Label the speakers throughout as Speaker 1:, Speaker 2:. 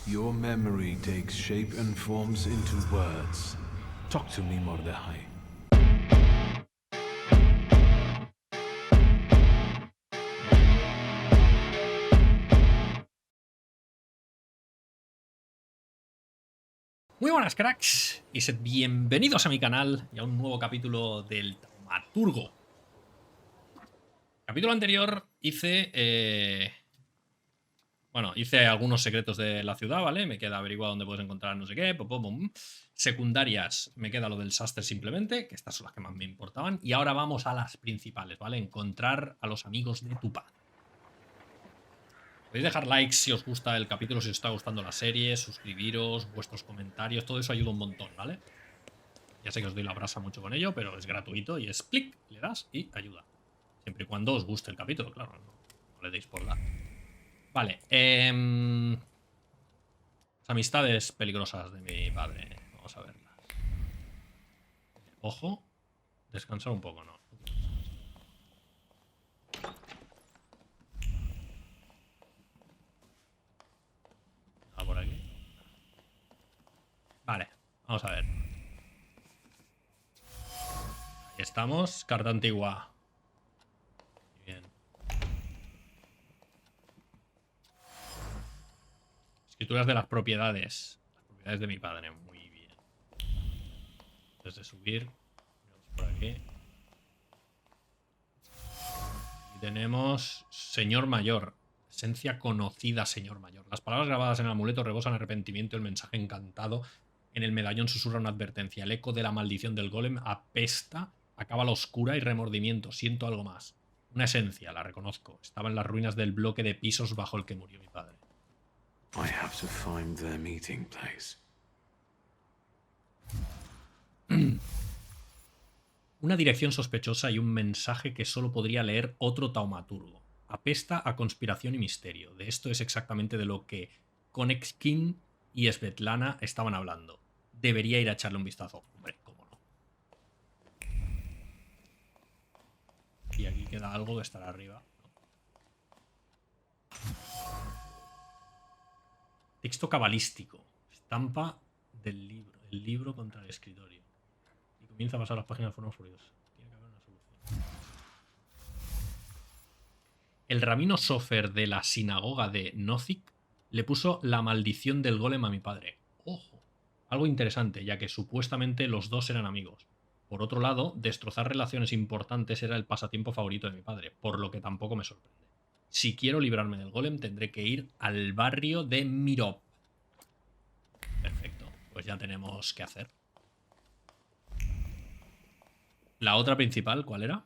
Speaker 1: Your memory takes shape and forms into words. Talk to me, Mordechai.
Speaker 2: Muy buenas, cracks, y sed bienvenidos a mi canal y a un nuevo capítulo del Thaumaturgo. Capítulo anterior hice algunos secretos de la ciudad, ¿vale? Me queda averiguar dónde puedes encontrar no sé qué, pum, pum, pum. Secundarias, me queda lo del sastre simplemente, que estas son las que más me importaban. Y ahora vamos a las principales, ¿vale? Encontrar a los amigos de tu padre. Podéis dejar likes si os gusta el capítulo, si os está gustando la serie, suscribiros, vuestros comentarios, todo eso ayuda un montón, ¿vale? Ya sé que os doy la brasa mucho con ello, pero es gratuito y es clic, le das y ayuda. Siempre y cuando os guste el capítulo, claro, no le deis por dar. Vale, las amistades peligrosas de mi padre, vamos a verlas. Ojo, descansar un poco, ¿no? Por aquí. Vale, vamos a ver. Ahí estamos, carta antigua. Bien. Escrituras de las propiedades. Las propiedades de mi padre, muy bien. Antes de subir, vamos por aquí. Y tenemos Señor Mayor. Esencia conocida, Señor Mayor. Las palabras grabadas en el amuleto rebosan arrepentimiento. El mensaje encantado en el medallón susurra una advertencia. El eco de la maldición del golem apesta, acaba la oscura y remordimiento. Siento algo más. Una esencia, la reconozco. Estaba en las ruinas del bloque de pisos bajo el que murió mi padre.
Speaker 1: I have to find their meeting place.
Speaker 2: Una dirección sospechosa y un mensaje que solo podría leer otro taumaturgo. Apesta a conspiración y misterio. De esto es exactamente de lo que Konexkin y Svetlana estaban hablando. Debería ir a echarle un vistazo. Hombre, cómo no. Y aquí queda algo que estará arriba. Texto cabalístico. Estampa del libro. El libro contra el escritorio. Y comienza a pasar las páginas de forma furiosa. Tiene que haber una solución. El rabino Sofer de la sinagoga de Nozick le puso la maldición del golem a mi padre. Ojo. Algo interesante, ya que supuestamente los dos eran amigos. Por otro lado, destrozar relaciones importantes era el pasatiempo favorito de mi padre, por lo que tampoco me sorprende. Si quiero librarme del golem, tendré que ir al barrio de Mirov. Perfecto, pues ya tenemos que hacer. La otra principal, ¿cuál era?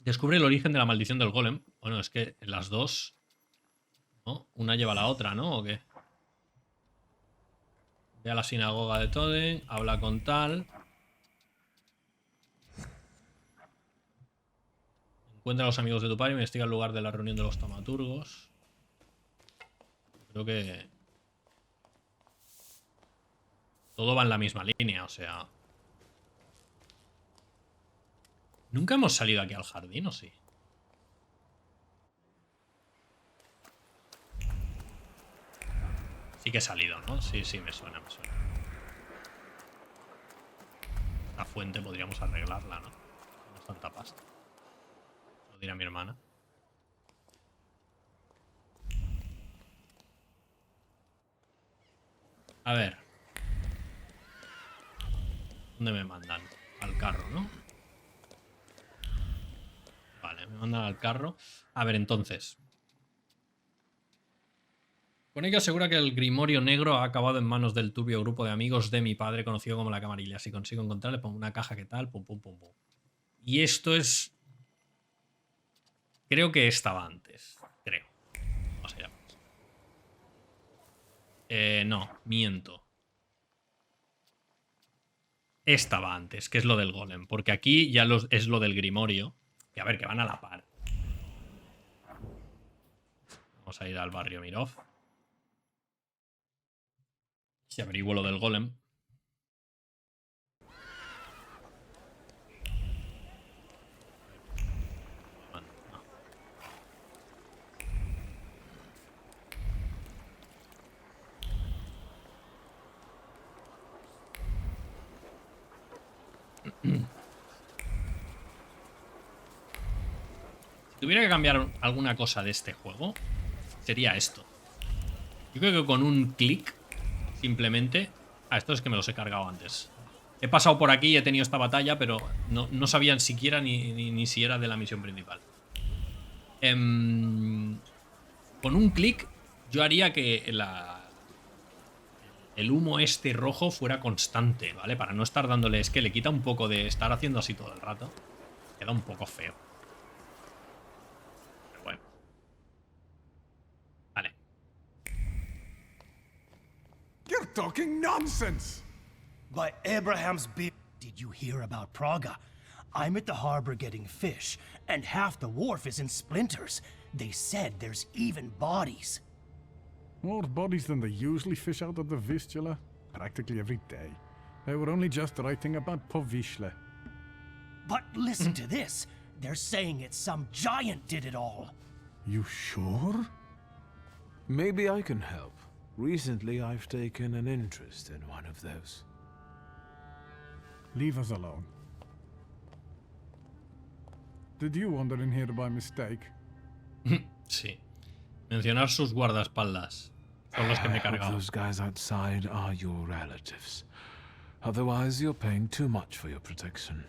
Speaker 2: Descubre el origen de la maldición del golem. Bueno, es que las dos, ¿no? Una lleva a la otra, ¿no? ¿O qué? Ve a la sinagoga de Toden, habla con tal. Encuentra a los amigos de tu padre y investiga el lugar de la reunión de los taumaturgos. Creo que todo va en la misma línea, o sea. ¿Nunca hemos salido aquí al jardín o sí? Sí que he salido, ¿no? Sí, sí, me suena, me suena. La fuente podríamos arreglarla, ¿no? No es tanta pasta. Lo dirá mi hermana. A ver. ¿Dónde me mandan? Al carro, ¿no? Vale, me mandan al carro. A ver, entonces. Con ello asegura que el grimorio negro ha acabado en manos del turbio grupo de amigos de mi padre, conocido como la Camarilla. Si consigo encontrarle, pongo una caja que tal, pum, pum, pum, pum. Y esto es... Creo que estaba antes. Creo. Vamos allá. No, miento. Estaba antes, que es lo del golem. Porque aquí ya es lo del grimorio. Que a ver, que van a la par. Vamos a ir al barrio Mirov. Si averiguo lo del golem. Si tuviera que cambiar alguna cosa de este juego, sería esto. Yo creo que con un clic, simplemente... Ah, esto es que me los he cargado antes. He pasado por aquí y he tenido esta batalla, pero no sabían siquiera ni si era de la misión principal. Con un clic, yo haría que el humo este rojo fuera constante, ¿vale? Para no estar dándole... Es que le quita un poco de estar haciendo así todo el rato. Queda un poco feo. Pero bueno. Vale.
Speaker 3: You're talking nonsense!
Speaker 4: By Abraham's beard, did you hear about Praga? I'm at the harbor getting fish, and half the wharf is in splinters. They said there's even bodies.
Speaker 3: More bodies than they usually fish out of the Vistula, practically every day. They were only just writing about Povishle.
Speaker 4: But listen to this. They're saying it's some giant did it all.
Speaker 3: You sure?
Speaker 1: Maybe I can help. Recently, I've taken an interest in one of those.
Speaker 3: Leave us alone. Did you wander in here by mistake?
Speaker 2: Sí. Mencionar sus guardaespaldas. Son los que me he
Speaker 1: I hope
Speaker 2: cargado.
Speaker 1: those guys outside are your relatives. Otherwise, you're paying too much for your protection.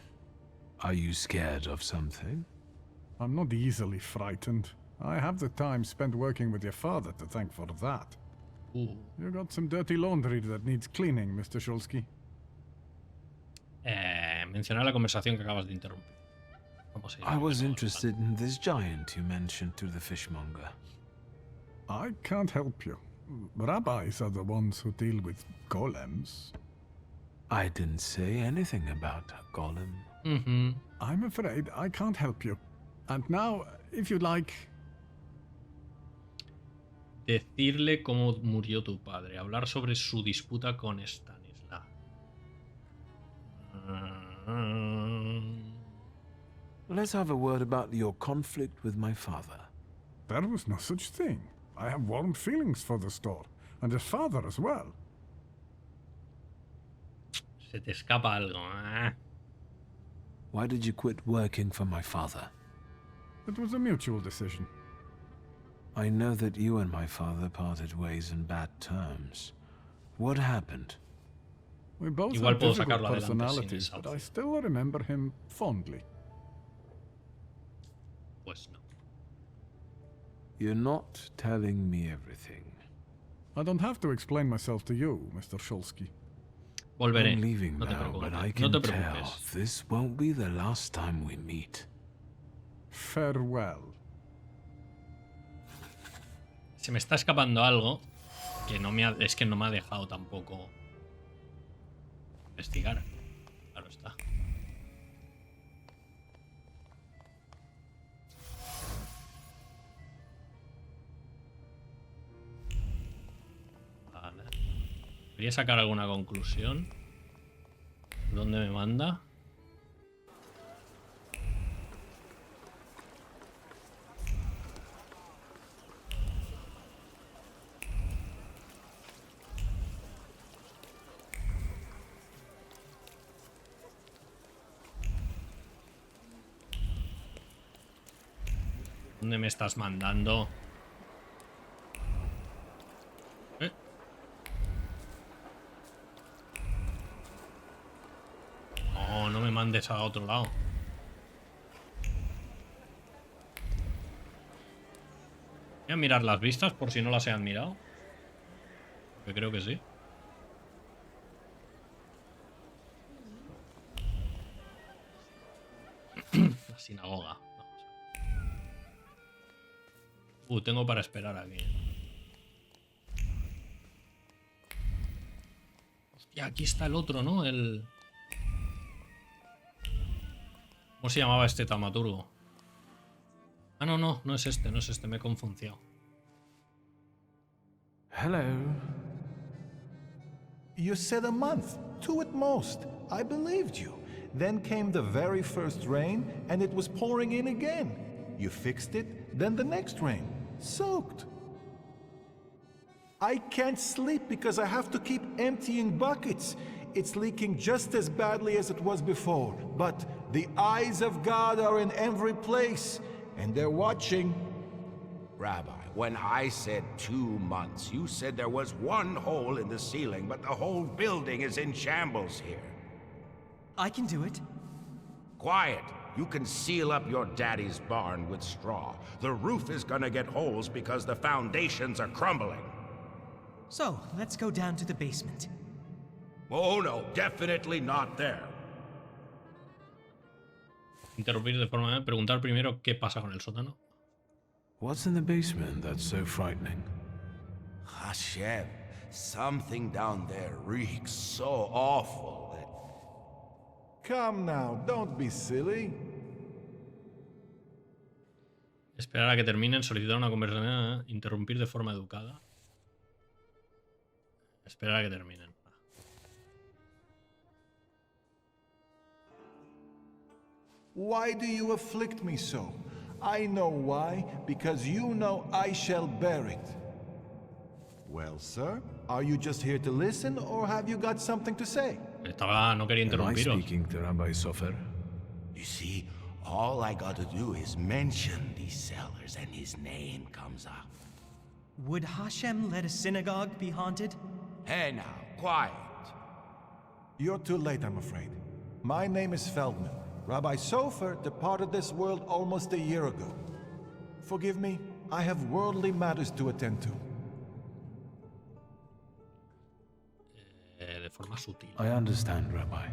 Speaker 1: Are you scared of something?
Speaker 3: I'm not easily frightened. I have the time spent working with your father to thank for that. You got some dirty laundry that needs cleaning, Mr. Shulsky.
Speaker 2: Mencionar la conversación que acabas de interrumpir. Vamos a ir.
Speaker 1: I was interested in this giant you mentioned to the fishmonger.
Speaker 3: I can't help you. Rabbis are the ones who deal with golems.
Speaker 1: I didn't say anything about a golem.
Speaker 3: I'm afraid I can't help you. And now, if you'd like...
Speaker 2: Decirle cómo murió tu padre. Hablar sobre su disputa con Stanislav.
Speaker 1: Let's have a word about your conflict with my father.
Speaker 3: There was no such thing. I have warm feelings for the store, and his father as well.
Speaker 2: Se te escapa algo.
Speaker 1: Why did you quit working for my father?
Speaker 3: It was a mutual decision.
Speaker 1: I know that you and my father parted ways in bad terms. What happened?
Speaker 3: We both
Speaker 2: Igual
Speaker 3: have
Speaker 2: puedo
Speaker 3: difficult
Speaker 2: sacarlo adelante sin
Speaker 3: personalities,
Speaker 2: esa
Speaker 3: but I
Speaker 2: opción.
Speaker 3: still remember him fondly.
Speaker 2: Pues no.
Speaker 1: You're not telling me everything.
Speaker 3: I don't have to explain myself to you, Mr. Shulsky.
Speaker 2: Volveré.
Speaker 1: I'm leaving
Speaker 2: No te
Speaker 1: now, but I
Speaker 2: preocupes. No
Speaker 1: can
Speaker 2: te
Speaker 1: tell
Speaker 2: preocupes.
Speaker 1: this won't be the last time we meet.
Speaker 3: Farewell.
Speaker 2: Se me está escapando algo que no me ha, es que no me ha dejado tampoco investigar. Claro está. Vale. Quería sacar alguna conclusión. ¿Dónde me manda? ¿Dónde me estás mandando? No, no me mandes a otro lado. Voy a mirar las vistas por si no las he mirado. Porque creo que sí. La sinagoga. Tengo para esperar aquí. Hostia, aquí está el otro, ¿no? El... ¿Cómo se llamaba este Thaumaturgo? Ah, no es este, me he confundido.
Speaker 1: Hello.
Speaker 5: You said a month, 2 at most. I believed you. Then came the very first rain, and it was pouring in again. You fixed it, then the next rain. Soaked. I can't sleep because I have to keep emptying buckets. it's leaking just as badly as it was before. But the eyes of God are in every place, and they're watching.
Speaker 6: Rabbi, when I said 2 months, you said there was one hole in the ceiling, but the whole building is in shambles here.
Speaker 4: I can do it.
Speaker 6: Quiet. You can seal up your daddy's barn with straw. The roof is gonna get holes because the foundations are crumbling.
Speaker 4: So, let's go down to the basement.
Speaker 6: Oh no, definitely not there.
Speaker 2: Interrumpir de forma de preguntar primero qué pasa con el sótano.
Speaker 1: What's in the basement that's so frightening?
Speaker 6: Hashem, something down there reeks so awful that...
Speaker 5: Come now, don't be silly.
Speaker 2: Esperar a que terminen, solicitar una conversación, interrumpir de forma educada. Esperar a que terminen.
Speaker 5: Why do you afflict me so? I know why, because you know I shall bear it. Well, sir, are you just here to listen, or have you got something to say?
Speaker 2: No quería
Speaker 1: Am I
Speaker 2: interrumpiros.
Speaker 1: speaking to Rabbi Sofer?
Speaker 6: You see, all I gotta do is mention these cellars and his name comes up.
Speaker 4: Would Hashem let a synagogue be haunted?
Speaker 6: Hey now, quiet.
Speaker 5: You're too late, I'm afraid. My name is Feldman. Rabbi Sofer departed this world almost a year ago. Forgive me, I have worldly matters to attend to.
Speaker 2: De forma sutil.
Speaker 1: I understand, Rabbi.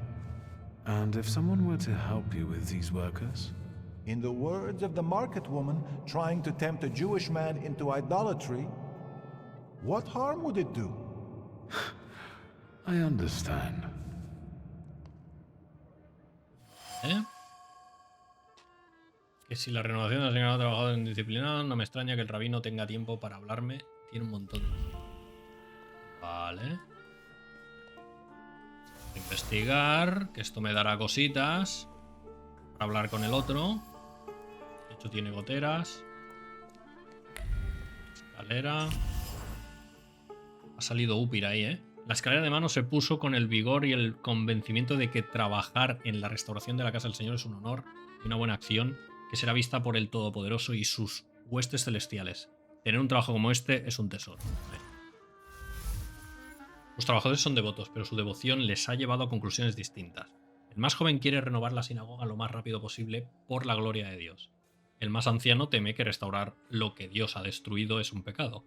Speaker 1: And if someone were to help you with these workers?
Speaker 5: In the words of the market woman trying to tempt a Jewish man into idolatry, what harm would it do?
Speaker 1: I understand.
Speaker 2: Que si la renovación del señor ha trabajado en disciplina, no me extraña que el rabino tenga tiempo para hablarme. Tiene un montón de tiempo. Vale. Investigar, que esto me dará cositas para hablar con el otro. De hecho tiene goteras. Escalera. Ha salido Upir ahí, ¿eh? La escalera de mano se puso con el vigor y el convencimiento de que trabajar en la restauración de la casa del Señor es un honor y una buena acción que será vista por el Todopoderoso y sus huestes celestiales. Tener un trabajo como este es un tesoro. Los trabajadores son devotos, pero su devoción les ha llevado a conclusiones distintas. El más joven quiere renovar la sinagoga lo más rápido posible por la gloria de Dios. El más anciano teme que restaurar lo que Dios ha destruido es un pecado.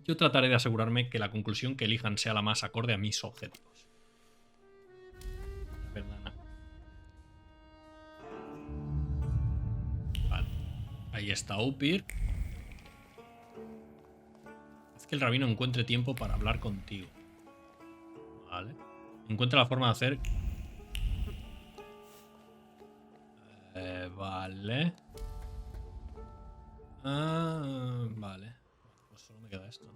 Speaker 2: Yo trataré de asegurarme que la conclusión que elijan sea la más acorde a mis objetivos. Perdona. Vale. Ahí está Upir. Haz que el rabino encuentre tiempo para hablar contigo. Vale. Encuentra la forma de hacer... vale. Vale. Pues solo me queda esto.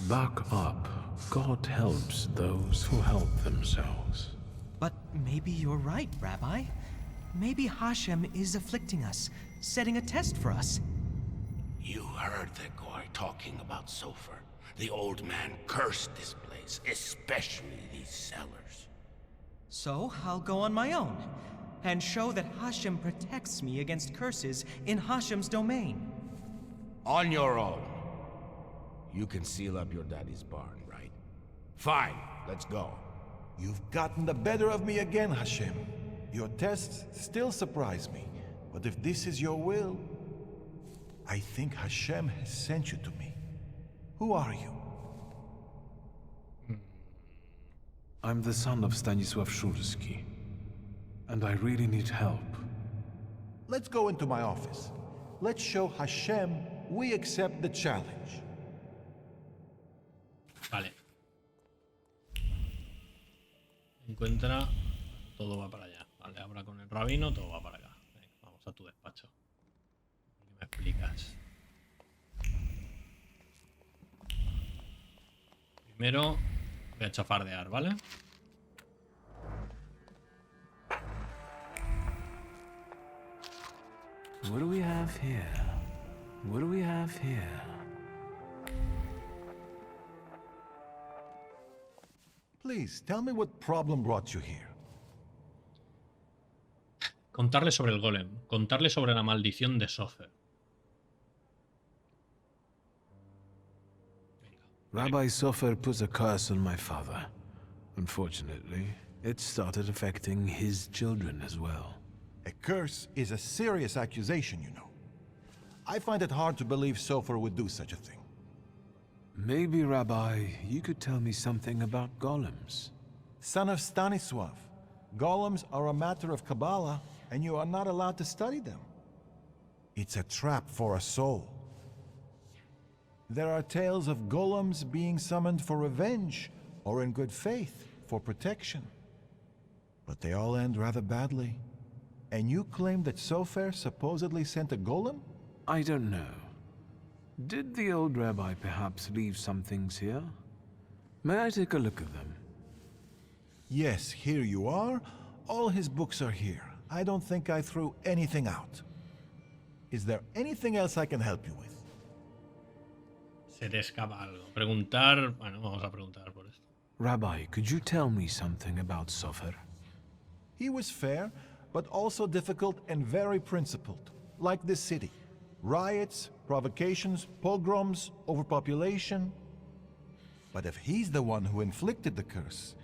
Speaker 1: Buck up. God helps those who help themselves.
Speaker 4: But maybe you're right, Rabbi. Maybe Hashem is afflicting us, setting a test for us.
Speaker 6: You heard the guy talking about Sofer. The old man cursed this place, especially these cellars.
Speaker 4: So I'll go on my own and show that Hashem protects me against curses in Hashem's domain.
Speaker 6: On your own. You can seal up your daddy's barn, right? Fine, let's go.
Speaker 5: You've gotten the better of me again, Hashem. Your tests still surprise me, but if this is your will, I think Hashem has sent you to me. Who are you?
Speaker 1: I'm the son of Stanisław Szulski, and I really need help.
Speaker 5: Let's go into my office. Let's show Hashem we accept the challenge.
Speaker 2: Vale. Encuentra... Todo va para allá. Vale, habla con el rabino, todo va para acá. Venga, vamos a tu despacho. ¿Qué me explicas? Primero voy a chafardear, ¿vale?
Speaker 1: What do we have here? What do we have here?
Speaker 5: Please, tell me what problem brought you here.
Speaker 2: Contarle sobre el golem. Contarle sobre la maldición de SOBRE.
Speaker 1: Rabbi SOBRE put a curse on my father. Unfortunately, it started affecting his children as well.
Speaker 5: A curse is a serious accusation, you know. I find it hard to believe SOBRE would do such a thing.
Speaker 1: Maybe, Rabbi, you could tell me something about golems.
Speaker 5: Son of Stanisław, golems are a matter of Kabbalah, and you are not allowed to study them. It's a trap for a soul. There are tales of golems being summoned for revenge, or in good faith, for protection. But they all end rather badly. And you claim that SOBRE supposedly sent a golem?
Speaker 1: I don't know. Did the old rabbi perhaps leave some things here? May I take a look at them?
Speaker 5: Yes, here you are. All his books are here. I don't think I threw anything out. Is there anything else I can help you with?
Speaker 2: Se te escapa algo. Preguntar... Bueno, vamos a preguntar por esto.
Speaker 1: Rabbi, could you tell me something about SOBRE?
Speaker 5: He was fair, but also difficult and very principled, like this city. Riots, provocations, pogroms, overpopulation. But if he's the one who inflicted the curse,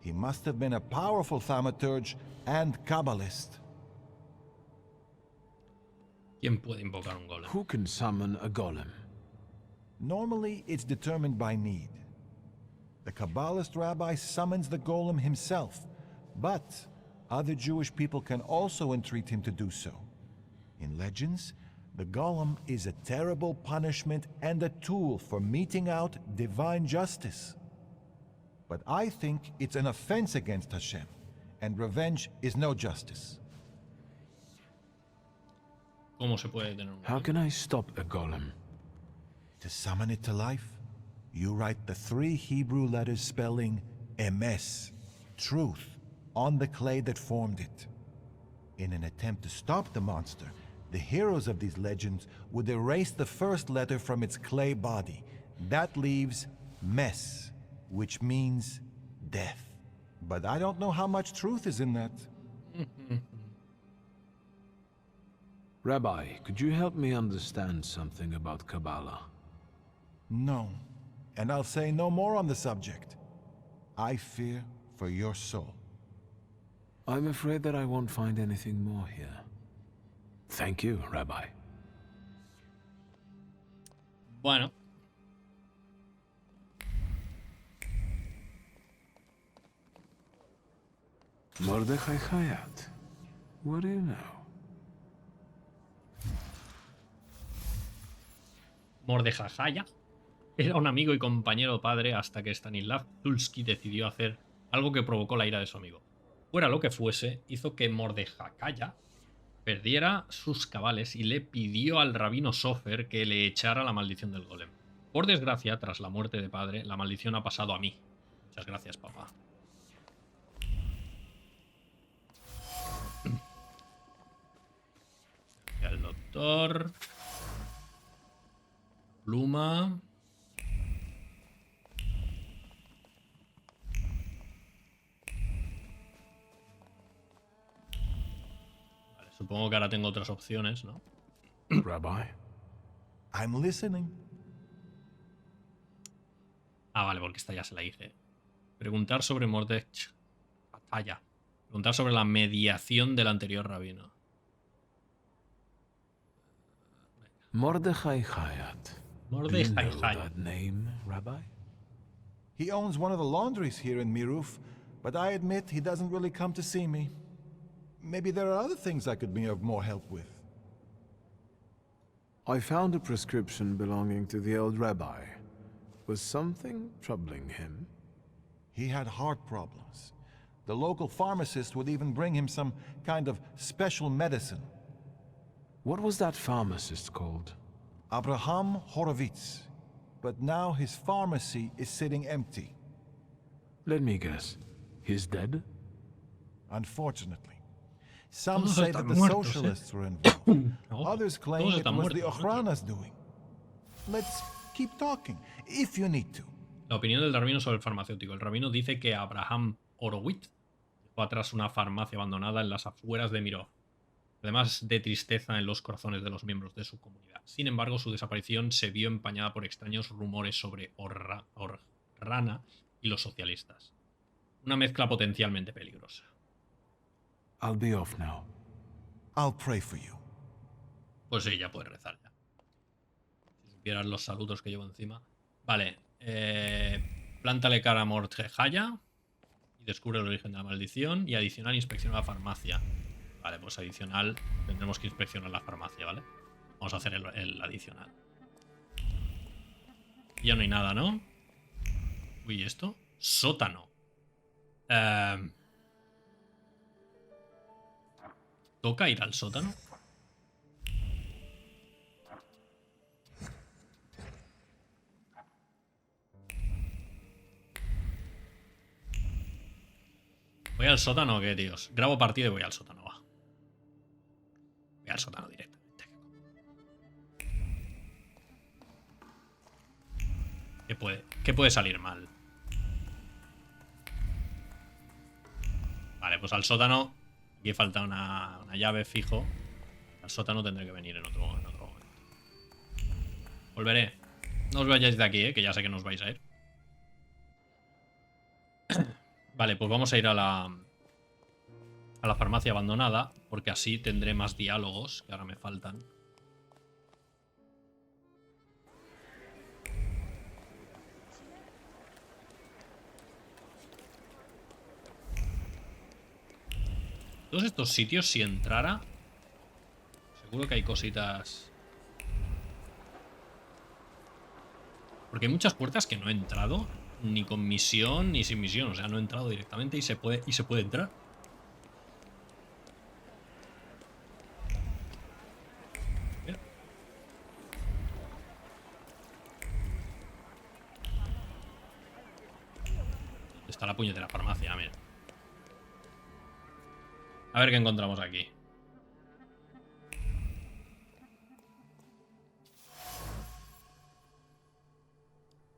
Speaker 5: he must have been a powerful Thaumaturge and Kabbalist.
Speaker 2: ¿Quién puede invocar un golem?
Speaker 1: Who can summon a golem?
Speaker 5: Normally, it's determined by need. The Kabbalist rabbi summons the golem himself, but other Jewish people can also entreat him to do so. In legends, the golem is a terrible punishment and a tool for meting out divine justice. But I think it's an offense against Hashem, and revenge is no justice.
Speaker 2: ¿Cómo se puede tener un golem?
Speaker 1: How can I stop a golem?
Speaker 5: To summon it to life, you write the 3 Hebrew letters spelling emes, truth, on the clay that formed it. In an attempt to stop the monster, the heroes of these legends would erase the first letter from its clay body. That leaves mes, which means death. But I don't know how much truth is in that.
Speaker 1: Rabbi, could you help me understand something about Kabbalah?
Speaker 5: No, and I'll say no more on the subject. I fear for your soul.
Speaker 1: I'm afraid that I won't find anything more here. Thank you, Rabbi.
Speaker 2: Bueno.
Speaker 1: Mordechai Hayat. What do you know?
Speaker 2: Mordechai era un amigo y compañero padre hasta que Stanislav Tulski decidió hacer algo que provocó la ira de su amigo. Fuera lo que fuese, hizo que Mordechai perdiera sus cabales y le pidió al rabino SOBRE que le echara la maldición del golem. Por desgracia, tras la muerte de padre, la maldición ha pasado a mí. Muchas gracias, papá. El doctor... Pluma... Supongo que ahora tengo otras opciones, ¿no?
Speaker 1: Rabbi?
Speaker 5: I'm listening.
Speaker 2: Ah, vale, porque esta ya se la hice. Preguntar sobre Mordechai. Batalla. Preguntar sobre la mediación del anterior rabino.
Speaker 1: Mordechai Hayat.
Speaker 2: Mordechai
Speaker 1: Do you know
Speaker 2: Hayat.
Speaker 1: that name, Rabbi?
Speaker 5: He owns one of the laundries here in Miruf, but I admit he doesn't really come to see me. Maybe there are other things I could be of more help with.
Speaker 1: I found a prescription belonging to the old rabbi. Was something troubling him?
Speaker 5: He had heart problems. The local pharmacist would even bring him some kind of special medicine.
Speaker 1: What was that pharmacist called?
Speaker 5: Abraham Horovitz. But now his pharmacy is sitting empty.
Speaker 1: Let me guess. He's dead?
Speaker 5: Unfortunately. Some
Speaker 2: Todos
Speaker 5: say
Speaker 2: están
Speaker 5: that the
Speaker 2: muertos,
Speaker 5: socialists were involved.
Speaker 2: No,
Speaker 5: Others claim
Speaker 2: todos
Speaker 5: it
Speaker 2: están
Speaker 5: was the
Speaker 2: muertos,
Speaker 5: Ochrana's doing. Let's keep talking, if you need to.
Speaker 2: La opinión del rabino sobre el farmacéutico. El rabino dice que Abraham Horowitz dejó atrás una farmacia abandonada en las afueras de Mirov, además de tristeza en los corazones de los miembros de su comunidad. Sin embargo, su desaparición se vio empañada por extraños rumores sobre Orrana y los socialistas. Una mezcla potencialmente peligrosa.
Speaker 1: I'll be off now.
Speaker 5: I'll pray for you.
Speaker 2: Pues sí, ya puedes rezar ya. Si supieras los saludos que llevo encima. Vale. Plántale cara a Mordejaya y descubre el origen de la maldición. Y adicional inspecciona la farmacia. Vale, pues adicional tendremos que inspeccionar la farmacia, ¿vale? Vamos a hacer el adicional. Ya no hay nada, ¿no? Uy, ¿esto? Sótano. ¿Toca ir al sótano? ¿Voy al sótano o qué, tíos? Grabo partida y voy al sótano, va. Voy al sótano directamente. ¿Qué puede salir mal? Vale, pues al sótano. Aquí falta una llave fijo. Al sótano tendré que venir en otro momento. Volveré. No os vayáis de aquí, que ya sé que no os vais a ir. Vale, pues vamos a ir a la farmacia abandonada, porque así tendré más diálogos que ahora me faltan. Todos estos sitios, si entrara, seguro que hay cositas. Porque hay muchas puertas que no he entrado, ni con misión ni sin misión. O sea, no he entrado directamente y se puede entrar. Mira. Está la puñetera farmacia, mira. A ver qué encontramos aquí.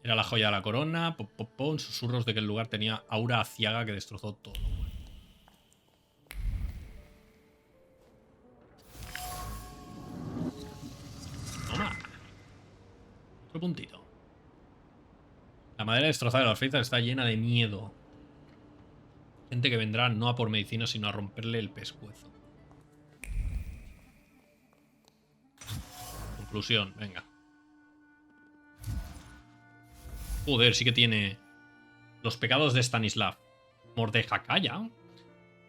Speaker 2: Era la joya de la corona. Susurros de que el lugar tenía aura aciaga que destrozó todo. Toma. Otro puntito. La madera destrozada de las feitas está llena de miedo. Gente que vendrá no a por medicina, sino a romperle el pescuezo. Conclusión, venga. Joder, sí que tiene los pecados de Stanislav. Mordejacaya.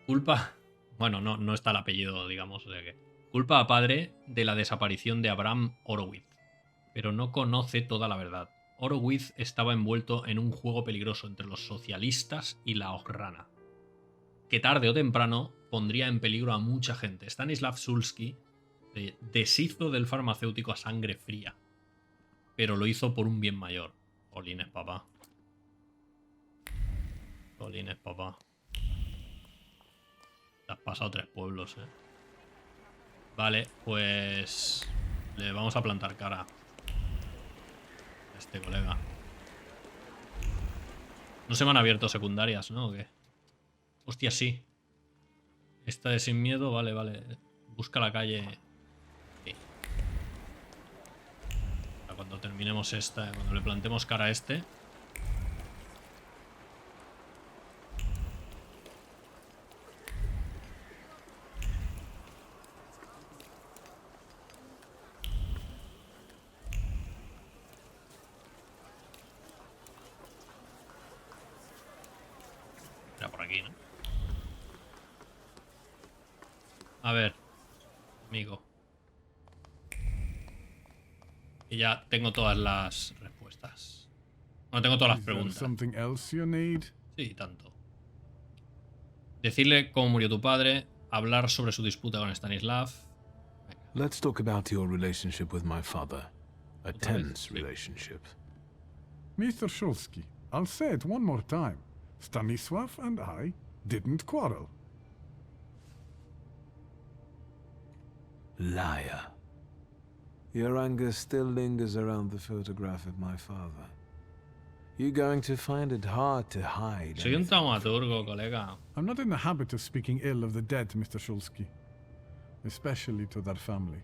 Speaker 2: Culpa... Bueno, no está el apellido, digamos. O sea que... Culpa a padre de la desaparición de Abraham Horowitz. Pero no conoce toda la verdad. Horowitz estaba envuelto en un juego peligroso entre los socialistas y la Ochrana, que tarde o temprano pondría en peligro a mucha gente. Stanislav Sulski se deshizo del farmacéutico a sangre fría, pero lo hizo por un bien mayor. Jolines, papá. Jolines, papá. Te has pasado 3 pueblos, Vale, pues... le vamos a plantar cara a este colega. No se me han abierto secundarias, ¿no? ¿O qué? Hostia, sí. Esta de sin miedo, vale. Busca la calle. Sí. Cuando terminemos esta, cuando le plantemos cara a este. Era por aquí, ¿no? A ver, amigo. Y ya tengo todas las respuestas. No tengo todas las preguntas. Sí, tanto. Decirle cómo murió tu padre, hablar sobre su disputa con Stanislav. Venga.
Speaker 1: Let's talk about your relationship with my father. A tense relationship.
Speaker 3: Mr. Shulsky, I'll say it one more time. Stanisław and I didn't quarrel.
Speaker 1: Liar. Your anger still lingers around the photograph of my father. You're going to find it hard to hide.
Speaker 2: Soy un taumaturgo, colega.
Speaker 3: I'm not in the habit of speaking ill of the dead, Mr. Shulsky. Especially to their family.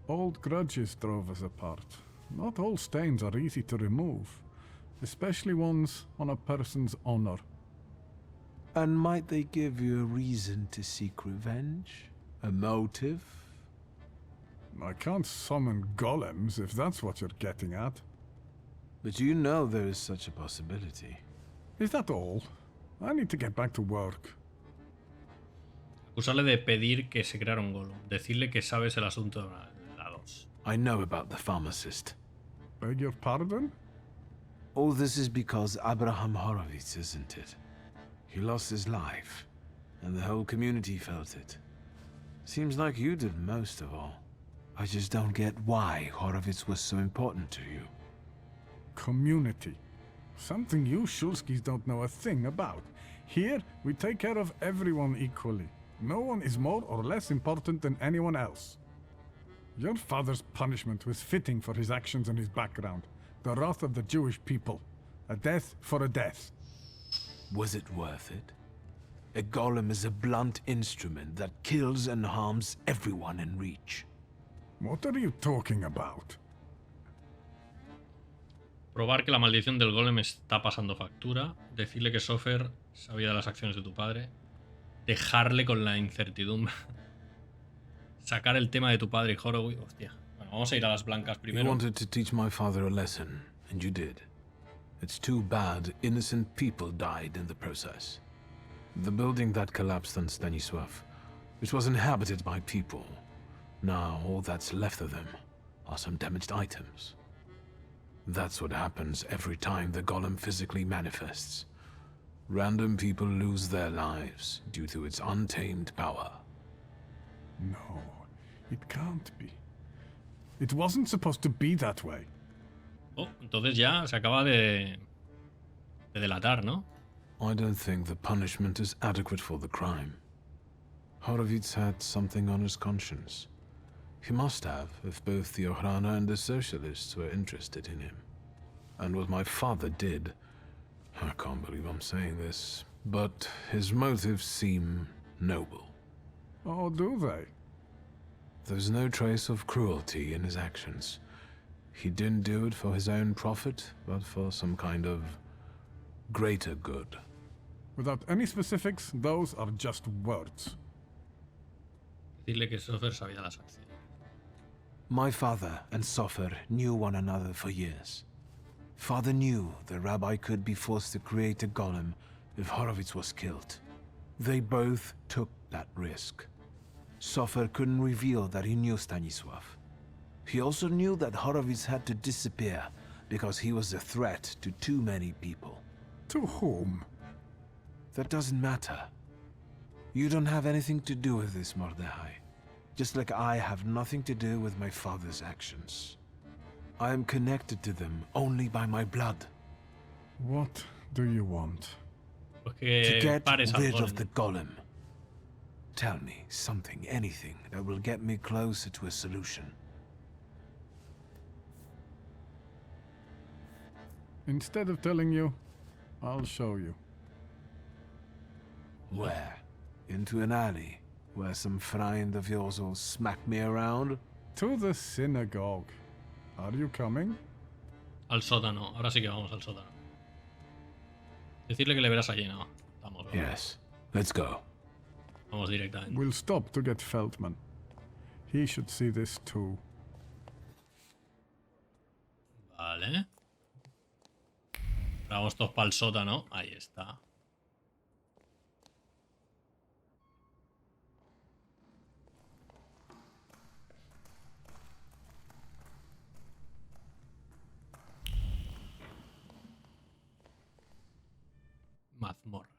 Speaker 3: Old grudges drove us apart. Not all stains are easy to remove, especially ones on a person's honor.
Speaker 1: And might they give you a reason to seek revenge? A motive?
Speaker 3: I can't summon golems if that's what you're getting at.
Speaker 1: But you know there is such a possibility.
Speaker 3: Is that all? I need to get back to work.
Speaker 2: Acusarle de pedir que se creara un golem. Decirle que sabes el asunto de la 2.
Speaker 1: I know about the pharmacist.
Speaker 3: Beg your pardon?
Speaker 1: All this is because Abraham Horowitz, isn't it? He lost his life, and the whole community felt it. Seems like you did most of all. I just don't get why Horowitz was so important to you.
Speaker 3: Community. Something you Shulskis don't know a thing about. Here, we take care of everyone equally. No one is more or less important than anyone else. Your father's punishment was fitting for his actions and his background. The wrath of the Jewish people. A death for a death.
Speaker 1: Was it worth it? A golem is a blunt instrument that kills and harms everyone in reach.
Speaker 3: What are you talking about?
Speaker 2: Probar que la maldición del golem está pasando factura. Decirle que Sofer sabía de las acciones de tu padre. Dejarle con la incertidumbre. Sacar el tema de tu padre y Horowitz. Hostia. Bueno, vamos a ir a las blancas
Speaker 1: You
Speaker 2: primero.
Speaker 1: wanted to teach my father a lesson, and you did. It's too bad innocent people died in the process. The building that collapsed on Stanisław, which was inhabited by people. Now all that's left of them are some damaged items. That's what happens every time the golem physically manifests. Random people lose their lives due to its untamed power.
Speaker 3: No, it can't be. It wasn't supposed to be that way.
Speaker 2: Oh, entonces ya se acaba de delatar, ¿no?
Speaker 1: I don't think the punishment is adequate for the crime. Horowitz had something on his conscience. He must have, if both the Ochrana and the Socialists were interested in him. And what my father did, I can't believe I'm saying this, but his motives seem noble.
Speaker 3: Oh, do they?
Speaker 1: There's no trace of cruelty in his actions. He didn't do it for his own profit, but for some kind of greater good.
Speaker 3: Without any specifics, those are just words.
Speaker 2: Decirle que Sofer sabía las acciones.
Speaker 1: My father and Sofer knew one another for years. Father knew the rabbi could be forced to create a golem if Horowitz was killed. They both took that risk. Sofer couldn't reveal that he knew Stanisław. He also knew that Horowitz had to disappear because he was a threat to too many people.
Speaker 3: To whom?
Speaker 1: That doesn't matter. You don't have anything to do with this, Mordechai. Just like I have nothing to do with my father's actions. I am connected to them only by my blood.
Speaker 3: What do you want?
Speaker 1: To
Speaker 2: Porque
Speaker 1: get
Speaker 2: pares al
Speaker 1: rid
Speaker 2: golem.
Speaker 1: of the golem. Tell me something, anything, that will get me closer to a solution.
Speaker 3: Instead of telling you, I'll show you.
Speaker 1: Where? Into an alley, where some friend of yours will smack me around?
Speaker 3: To the synagogue. Are you coming?
Speaker 2: Al sótano. Ahora sí que vamos al sótano. Decirle que le verás allí, no. Vamos,
Speaker 1: Yes. Let's go.
Speaker 2: vamos directamente.
Speaker 3: We'll stop to get Feldman. He should see this too.
Speaker 2: Vale. Vamos todos para el sótano. Ahí está. Mazmorra.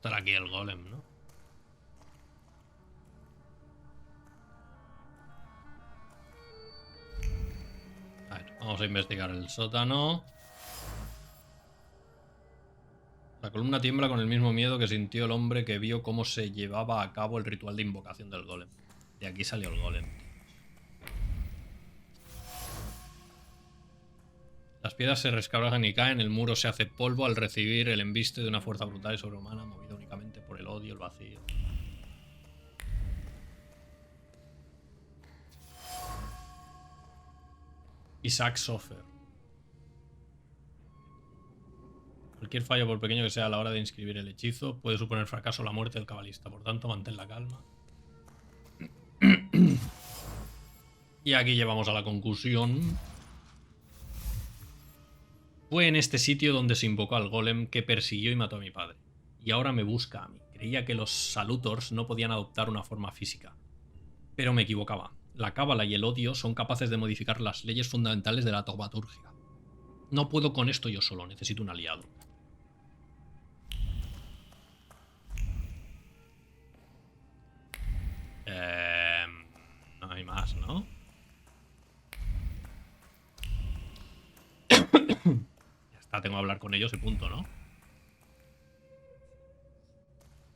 Speaker 2: Estará aquí el golem, ¿no? A ver, vamos a investigar el sótano. La columna tiembla con el mismo miedo que sintió el hombre que vio cómo se llevaba a cabo el ritual de invocación del golem. De aquí salió el golem. Las piedras se resquebrajan y caen, el muro se hace polvo al recibir el embiste de una fuerza brutal y sobrehumana, movida únicamente por el odio, el vacío. Isaac Sofer. Cualquier fallo, por pequeño que sea a la hora de inscribir el hechizo, puede suponer fracaso o la muerte del cabalista. Por tanto, mantén la calma. Y aquí llevamos a la conclusión. Fue en este sitio donde se invocó al golem que persiguió y mató a mi padre. Y ahora me busca a mí. Creía que los salutors no podían adoptar una forma física. Pero me equivocaba. La cábala y el odio son capaces de modificar las leyes fundamentales de la taumaturgia. No puedo con esto yo solo, necesito un aliado. No hay más, ¿no? Ya está, tengo que hablar con ellos y punto, ¿no?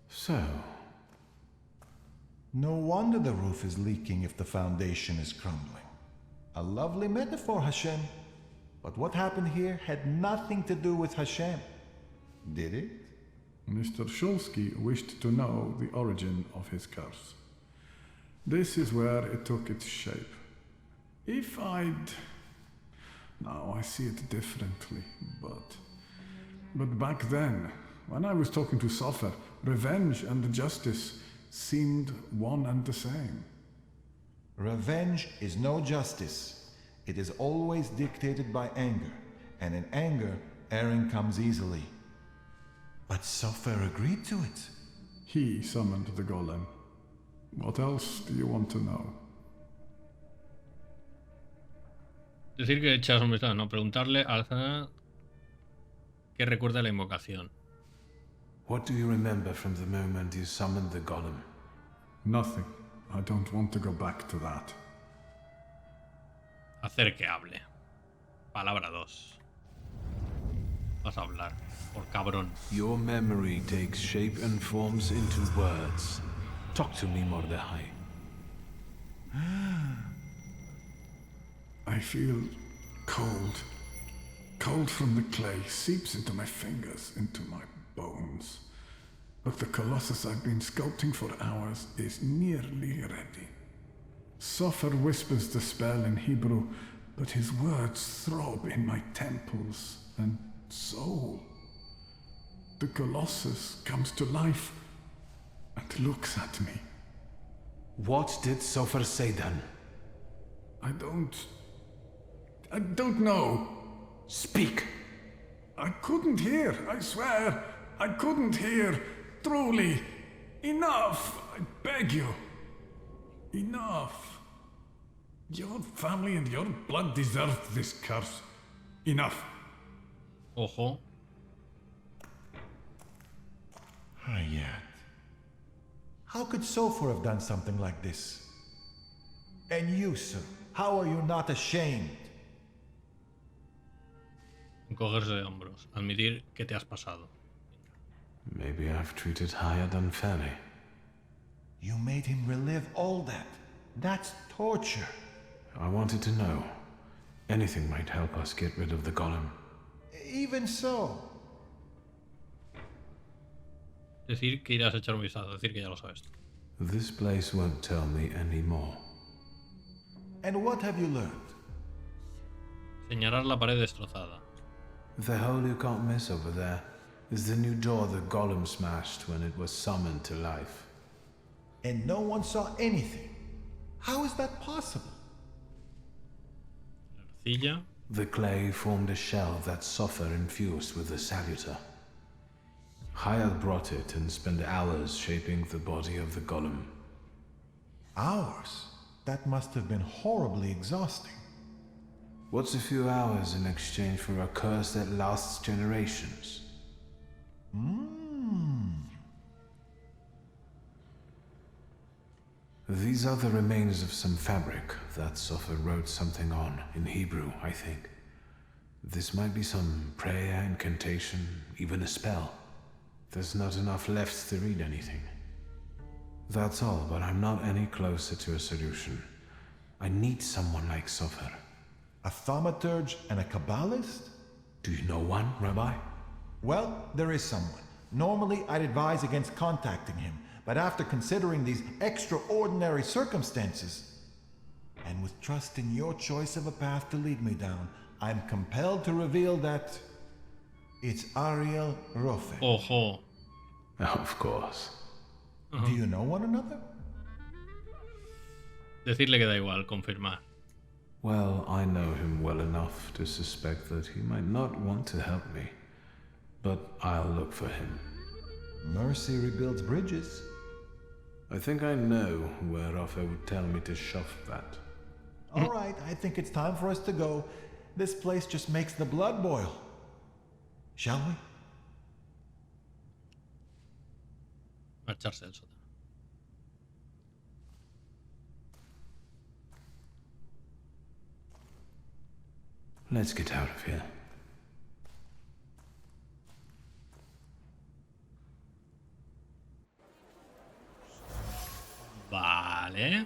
Speaker 1: So,
Speaker 5: No wonder the roof is leaking if the foundation is crumbling. A lovely metaphor, Hashem. But what happened here had nothing to do with Hashem. Did it?
Speaker 3: Mr. Shulsky wished to know the origin of his curse. This is where it took its shape. If I'd... Now I see it differently, but back then, when I was talking to Sofer, revenge and justice seemed one and the same.
Speaker 5: Revenge is no justice. It is always dictated by anger, and in anger, erring comes easily. But Sofer agreed to it.
Speaker 3: He summoned the golem. What else do you want to know?
Speaker 2: Decir que echas un vistazo, no, preguntarle a Alzana qué recuerda la invocación.
Speaker 1: what do you remember from the moment you summoned the golem?
Speaker 3: Nothing. I don't want to go back to that.
Speaker 2: Hacer que hable. Palabra 2. Vas a hablar, por cabrón.
Speaker 1: Your memory takes shape and forms into words. Talk to me, Mordechai.
Speaker 3: I feel cold. Cold from the clay seeps into my fingers, into my bones. But the colossus I've been sculpting for hours is nearly ready. Sofer whispers the spell in Hebrew, but his words throb in my temples and soul. The colossus comes to life and looks at me.
Speaker 1: What did Sofer say then?
Speaker 3: I don't know.
Speaker 1: Speak!
Speaker 3: I couldn't hear, I swear. I couldn't hear. Truly. Enough, I beg you. Enough. Your family and your blood deserved this curse. Enough.
Speaker 2: Ojo.
Speaker 5: Hayat. How could Sofer have done something like this? And you, sir, how are you not ashamed?
Speaker 2: Encogerse de hombros. Admitir que te has pasado.
Speaker 1: Maybe I've treated Hayat unfairly.
Speaker 5: You made him relive all that. That's torture.
Speaker 1: I wanted to know. Anything might help us get rid of the golem.
Speaker 5: Even so.
Speaker 2: Decir que irás a echar un vistazo. Decir que ya lo sabes.
Speaker 1: This place won't tell me anymore.
Speaker 5: And what have you learned?
Speaker 2: Señalar la pared destrozada.
Speaker 1: The hole you can't miss over there is the new door the golem smashed when it was summoned to life.
Speaker 5: And no one saw anything. How is that possible?
Speaker 2: La arcilla.
Speaker 1: The clay formed a shell that Sofer infused with the saluter. Hayat brought it and spent hours shaping the body of the golem.
Speaker 5: Hours? That must have been horribly exhausting.
Speaker 1: What's a few hours in exchange for a curse that lasts generations? These are the remains of some fabric that Sofer wrote something on, in Hebrew, I think. This might be some prayer, incantation, even a spell. There's not enough left to read anything. That's all, but I'm not any closer to a solution. I need someone like Sofer.
Speaker 5: A thaumaturge and a Kabbalist?
Speaker 1: Do you know one, Rabbi?
Speaker 5: Well, there is someone. Normally, I'd advise against contacting him, but after considering these extraordinary circumstances, and with trust in your choice of a path to lead me down, I'm compelled to reveal that it's Ariel Rofe.
Speaker 2: Ojo.
Speaker 1: Of course.
Speaker 5: Do you know one another?
Speaker 2: Decirle que da igual, confirmar.
Speaker 1: Well, I know him well enough to suspect that he might not want to help me. But I'll look for him.
Speaker 5: Mercy rebuilds bridges.
Speaker 1: I think I know where Rafa would tell me to shove that.
Speaker 5: All right, I think it's time for us to go. This place just makes the blood boil. Shall we?
Speaker 2: Marcharse del sótano.
Speaker 1: Let's get out of here.
Speaker 2: Vale.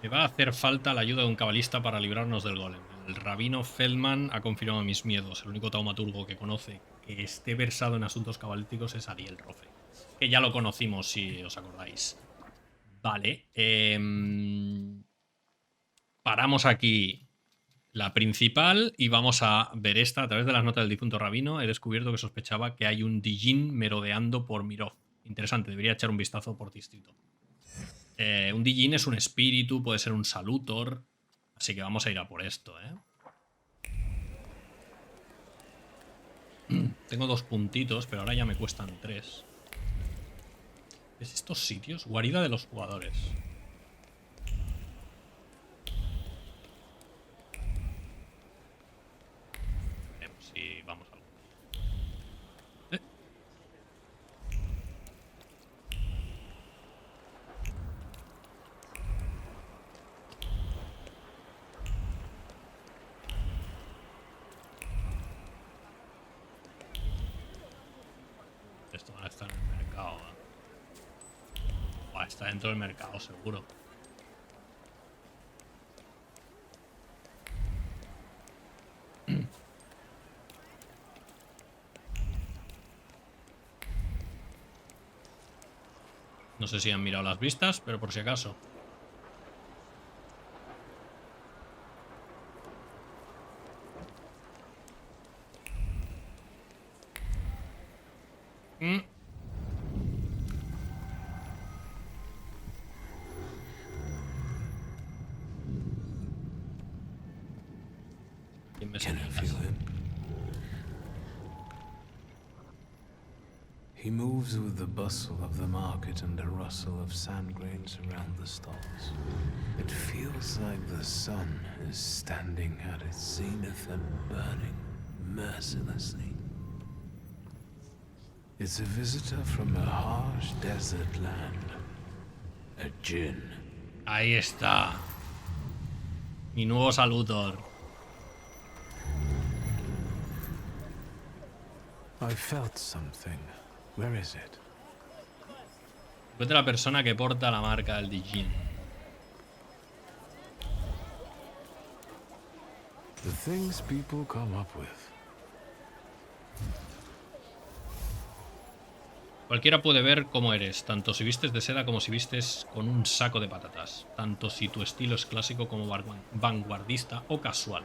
Speaker 2: Me va a hacer falta la ayuda de un cabalista para librarnos del golem. El rabino Feldman ha confirmado mis miedos. El único taumaturgo que conoce que esté versado en asuntos cabalísticos es Ariel Rofe. Que ya lo conocimos, si os acordáis. Vale. Paramos aquí la principal y vamos a ver esta. A través de las notas del difunto rabino he descubierto que sospechaba que hay un Dijin merodeando por Mirov. Interesante, debería echar un vistazo por distrito. Un Dijin es un espíritu, puede ser un salutor. Así que vamos a ir a por esto, Tengo 2 puntitos, pero ahora ya me cuestan 3. ¿Es estos sitios? Guarida de los jugadores. Veremos si vamos a... Esto va a estar en el mercado. Va a estar dentro del mercado, seguro. No sé si han mirado las vistas, pero por si acaso.
Speaker 1: Can you feel him? He moves with the bustle of the market and the rustle of sand grains around the stalls. It feels like the sun is standing at its zenith and burning mercilessly. It's a visitor from a harsh desert land. A djinn.
Speaker 2: Ahí está. Mi nuevo salutor.
Speaker 1: I felt something. Where is it?
Speaker 2: Encuentra la persona que porta la marca del Dijin.
Speaker 1: The things people come up with.
Speaker 2: Cualquiera puede ver cómo eres, tanto si vistes de seda como si vistes con un saco de patatas, tanto si tu estilo es clásico como vanguardista o casual.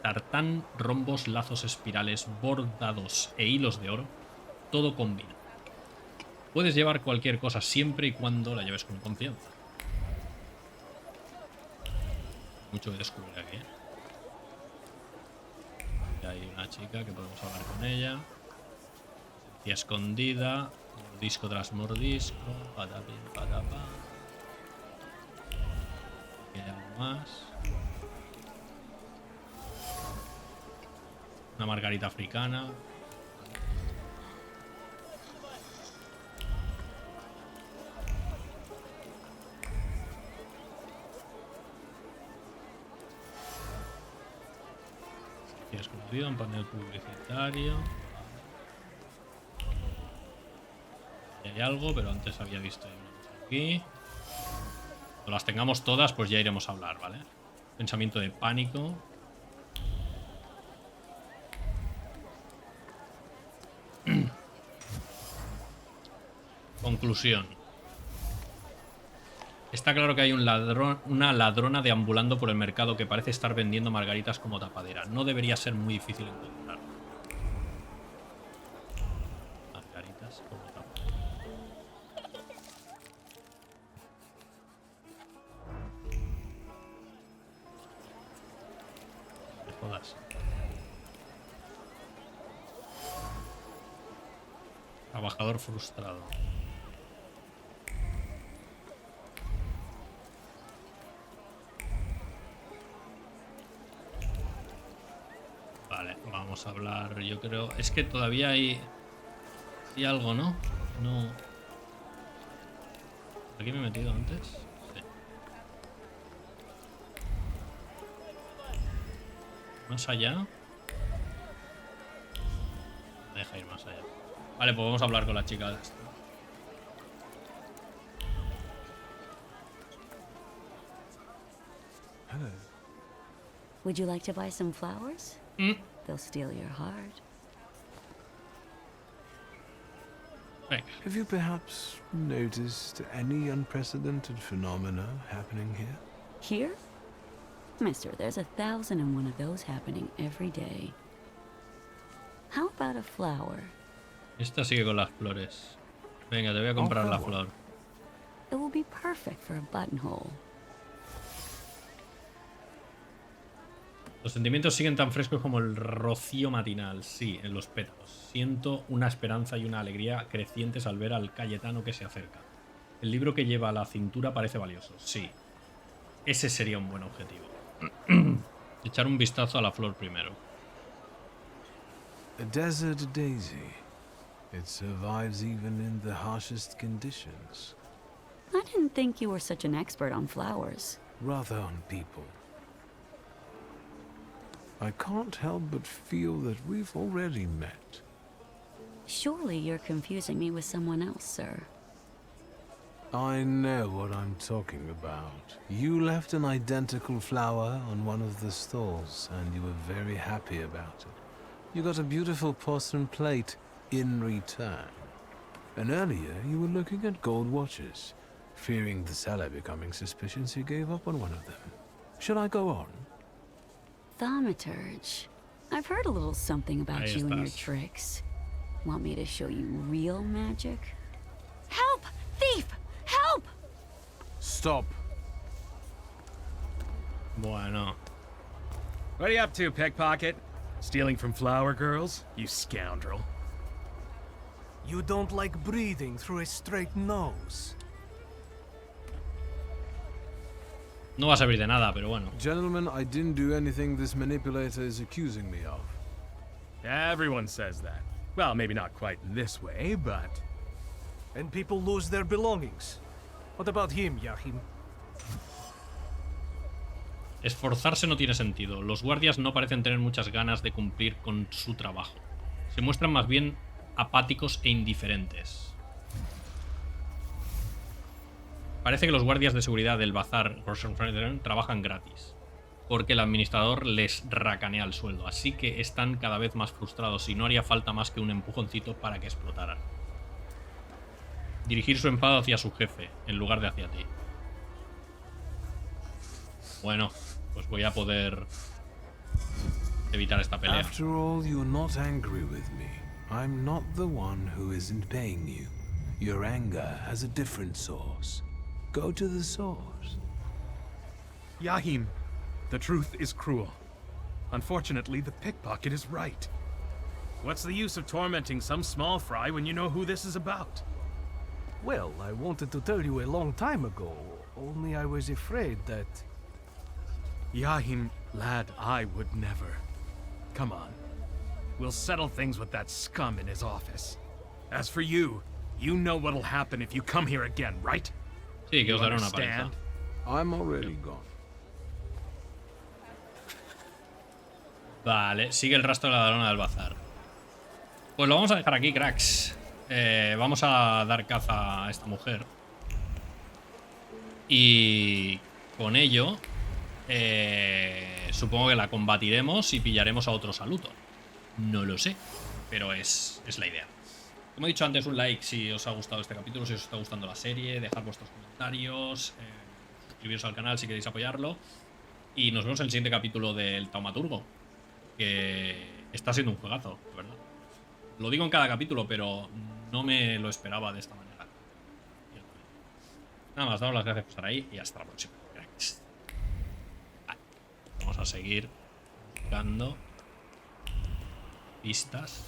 Speaker 2: Tartán, rombos, lazos espirales, bordados e hilos de oro, todo combina. Puedes llevar cualquier cosa siempre y cuando la lleves con confianza. Mucho que descubrir aquí, Y hay una chica que podemos hablar con ella. Esencia escondida, mordisco tras mordisco, patapín, patapá. Aquí hay algo más. Una margarita africana. Mirceas conocido, un panel publicitario. Hay algo, pero antes había visto aquí. Cuando las tengamos todas, pues ya iremos a hablar, ¿vale? Pensamiento de pánico. Conclusión. Está claro que hay un ladrón, una ladrona deambulando por el mercado que parece estar vendiendo margaritas como tapadera. No debería ser muy difícil encontrar. Margaritas como tapadera. Me jodas. Trabajador frustrado. Vale, vamos a hablar, yo creo... Es que todavía hay algo, ¿no? No... ¿Aquí me he metido antes? Sí. ¿Más allá? Deja ir más allá. Vale, pues vamos a hablar con la chica de esto.
Speaker 1: Hello.
Speaker 7: Would you like to buy some flowers? They'll steal your heart.
Speaker 2: Venga.
Speaker 1: Have you perhaps noticed any unprecedented phenomena happening here?
Speaker 7: Here? Mister, there's 1,001 of those happening every day. How about a flower?
Speaker 2: Esta sigue con las flores. Venga, te voy a comprar la flor.
Speaker 7: It will be perfect for a buttonhole.
Speaker 2: Los sentimientos siguen tan frescos como el rocío matinal, sí, en los pétalos. Siento una esperanza y una alegría crecientes al ver al Cayetano que se acerca. El libro que lleva a la cintura parece valioso, sí. Ese sería un buen objetivo. Echar un vistazo a la flor primero.
Speaker 1: A desert daisy. It survives even in the harshest conditions.
Speaker 7: I didn't think you were such an expert on flowers.
Speaker 1: Rather on people. I can't help but feel that we've already met.
Speaker 7: Surely you're confusing me with someone else, sir.
Speaker 1: I know what I'm talking about. You left an identical flower on one of the stalls, and you were very happy about it. You got a beautiful porcelain plate in return. And earlier, you were looking at gold watches. Fearing the seller becoming suspicious, you gave up on one of them. Should I go on?
Speaker 7: Thaumaturge. I've heard a little something about
Speaker 2: Ahí
Speaker 7: you and your
Speaker 2: estás.
Speaker 7: tricks. Want me to show you real magic? Help! Thief! Help!
Speaker 1: Stop.
Speaker 2: Bueno.
Speaker 8: What are you up to, pickpocket? Stealing from flower girls? You scoundrel.
Speaker 9: You don't like breathing through a straight nose.
Speaker 2: No va a servir de nada, pero bueno.
Speaker 1: Gentlemen, I didn't do anything this manipulator is accusing me of.
Speaker 8: Everyone says that. Well, maybe not quite in this way, but...
Speaker 9: And people lose their belongings. What about him, Yahim?
Speaker 2: Esforzarse no tiene sentido. Los guardias no parecen tener muchas ganas de cumplir con su trabajo. Se muestran más bien apáticos e indiferentes. Parece que los guardias de seguridad del bazar trabajan gratis, porque el administrador les racanea el sueldo, así que están cada vez más frustrados y no haría falta más que un empujoncito para que explotaran. Dirigir su enfado hacia su jefe, en lugar de hacia ti. Bueno, pues voy a poder evitar esta pelea.
Speaker 1: After all, you're not angry with me. I'm not the one who isn't paying you. Your anger has a different source. Go to the source.
Speaker 8: Yahim, the truth is cruel. Unfortunately, the pickpocket is right. What's the use of tormenting some small fry when you know who this is about?
Speaker 9: Well, I wanted to tell you a long time ago, only I was afraid that...
Speaker 8: Yahim, lad, I would never. Come on. We'll settle things with that scum in his office. As for you, you know what'll happen if you come here again, right?
Speaker 2: Sí, que os
Speaker 8: You
Speaker 2: daré una paliza.
Speaker 8: understand?
Speaker 1: I'm already gone.
Speaker 2: Vale, sigue el rastro de la ladrona del bazar. Pues lo vamos a dejar aquí, cracks. Vamos a dar caza a esta mujer. Y con ello, supongo que la combatiremos y pillaremos a otro saluto. No lo sé, pero es la idea. Como he dicho antes, un like si os ha gustado este capítulo, si os está gustando la serie, dejad vuestros comentarios, suscribiros al canal si queréis apoyarlo. Y nos vemos en el siguiente capítulo del Thaumaturge, que está siendo un juegazo, de verdad. Lo digo en cada capítulo, pero no me lo esperaba de esta manera. Nada más, daros las gracias por estar ahí y hasta la próxima. Vamos a seguir buscando pistas.